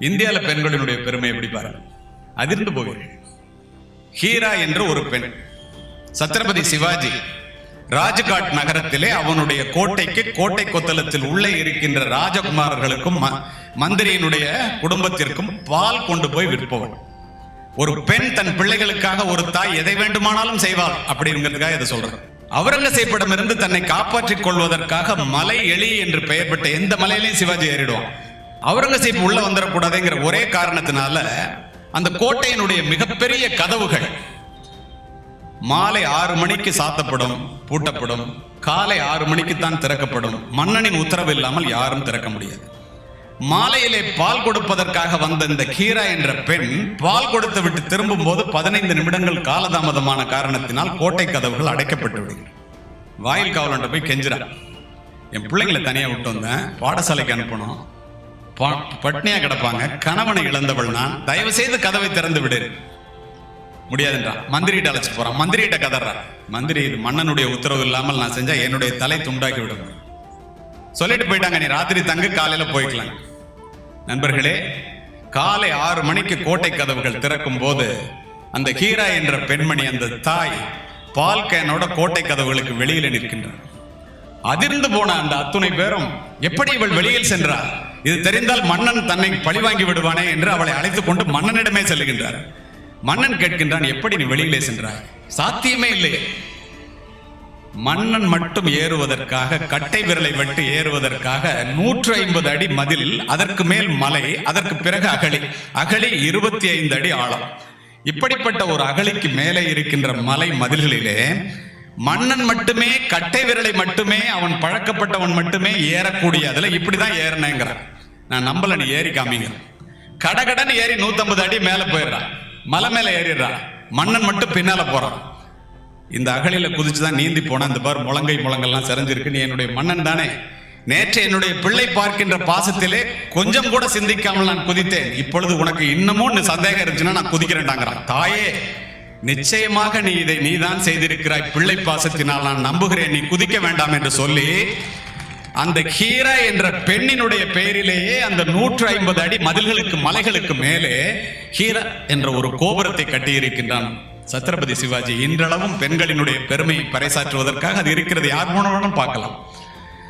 இந்தியாவில் பெண்களினுடைய பெருமை எப்படி பாருங்க, அதிர்ந்து போகிறேன். ஹீரா என்ற ஒரு பெண், சத்ரபதி சிவாஜி ராஜ்காட் நகரத்திலே அவனுடைய கோட்டைக்கு, கோட்டை கொத்தளத்தில் உள்ளே இருக்கின்ற ராஜகுமாரர்களுக்கும் மந்திரியினுடைய குடும்பத்திற்கும் பால் கொண்டு போய் விற்பவன். ஒரு பெண் தன் பிள்ளைகளுக்காக ஒரு தாய் எதை வேண்டுமானாலும் செய்வாள் அப்படிங்கிறதுக்காக இதை சொல்றேன். அவுரங்கசீப்பிடமிருந்து தன்னை காப்பாற்றிக் கொள்வதற்காக மலை எலி என்று பெயர் பெற்ற எந்த மலையிலையும் சிவாஜி ஏறிடுவான். அவுரங்கசீப் உள்ள வந்துடக்கூடாதுங்கிற ஒரே காரணத்தினால அந்த கோட்டையினுடைய மிகப்பெரிய கதவுகள் மாலை 6 மணிக்கு சாத்தப்படும், பூட்டப்படும். காலை 6 மணிக்கு தான் திறக்கப்படும். மன்னனின் உத்தரவு இல்லாமல் யாரும் திறக்க முடியாது. மாலையிலே பால் கொடுப்பதற்காக வந்த இந்த ஹீரா என்ற பெண் பால் கொடுத்து விட்டு திரும்பும் போது 15 நிமிடங்கள் காலதாமதமான காரணத்தினால் கோட்டை கதவுகள் அடைக்கப்பட்டு விடுகிறது. வாயில் காவலன்ட்ட போய் கெஞ்சுறான், என் பிள்ளைங்களை தனியா விட்டு வந்தேன், பாடசாலைக்கு அனுப்பணும், பட்னியா கிடப்பாங்க, கணவனை இழந்தவள் நான், தயவு செய்து கதவை திறந்து விடு. முடியாதுன்றான். மந்திரிகிட்ட அழைச்சிட்டு போறான். மந்திரிகிட்ட கதறான். மந்திரி, இது மன்னனுடைய உத்தரவு இல்லாமல் நான் செஞ்சா என்னுடைய தலை துண்டாக்கி விடும் சொல்லிட்டு போயிட்டாங்க. நீ ராத்திரி தங்கு, காலையில போய்க்கலாம். நண்பர்களே, காலை 6 மணிக்கு கோட்டை கதவுகள் திறக்கும் போது அந்த ஹீரா என்ற பெண்மணி, அந்த தாய், பால் கேனோட கோட்டை கதவுகளுக்கு வெளியில் நிற்கின்றார். அதிர்ந்து போன அந்த அத்துணை பேரும், எப்படி இவள் வெளியில் சென்றார், இது தெரிந்தால் மன்னன் தன்னை பழிவாங்கி விடுவானே என்று அவளை அழைத்துக் கொண்டு மன்னனிடமே செல்லுகின்றார். மன்னன் கேட்கின்றான், எப்படி நீ வெளியிலே சென்றாய்? சாத்தியமே இல்லை. மன்னன் மட்டும் ஏறுவதற்காக, கட்டை விரலை வெட்டு ஏறுவதற்காக 150 அடி மதில், அதற்கு மேல் மலை, அதற்கு பிறகு அகழி 25 அடி ஆழம். இப்படிப்பட்ட ஒரு அகழிக்கு மேலே இருக்கின்ற மலை மதில்களிலே மன்னன் மட்டுமே, கட்டை விரலை மட்டுமே, அவன் பழக்கப்பட்டவன் மட்டுமே ஏறக்கூடிய அதுல இப்படிதான் ஏறினேங்கிறான். நான் நம்பல, நீ ஏறி காமிங்க. கடகடன் ஏறி 150 அடி மேல போயிடுறான். மலை மேல ஏறிடுறான். மன்னன் மட்டும் பின்னால போறான். இந்த அகழியில குதிச்சுதான் நீந்தி போன. இந்த பார், முழங்கெல்லாம் செறிஞ்சிருக்கு. நீ என்னுடைய மன்னன் தானே? நேற்று என்னுடைய பிள்ளை பார்க்கின்ற பாசத்திலே கொஞ்சம் கூட சிந்திக்காமல் நான் குதித்தேன். இப்பொழுது உனக்கு இன்னமும் சந்தேகம் இருந்துச்சுன்னா நான் குதிக்கிறேன்டாங்கிறான். தாயே, நிச்சயமாக நீ இதை நீதான் செய்திருக்கிறாய், பிள்ளை பாசத்தினால் நான் நம்புகிறேன், நீ குதிக்க வேண்டாம் என்று சொல்லி அந்த ஹீரா என்ற பெண்ணினுடைய பெயரிலேயே அந்த 150 அடி மதில்களுக்கு, மலைகளுக்கு மேலே ஹீரா என்ற ஒரு கோபுரத்தை கட்டியிருக்கின்றான் சத்ரபதி சிவாஜி. இன்றளவும் பெண்களினுடைய பெருமையை பறைசாற்றுவதற்காக அது இருக்கிறது. யார் போனாலும் பார்க்கலாம்.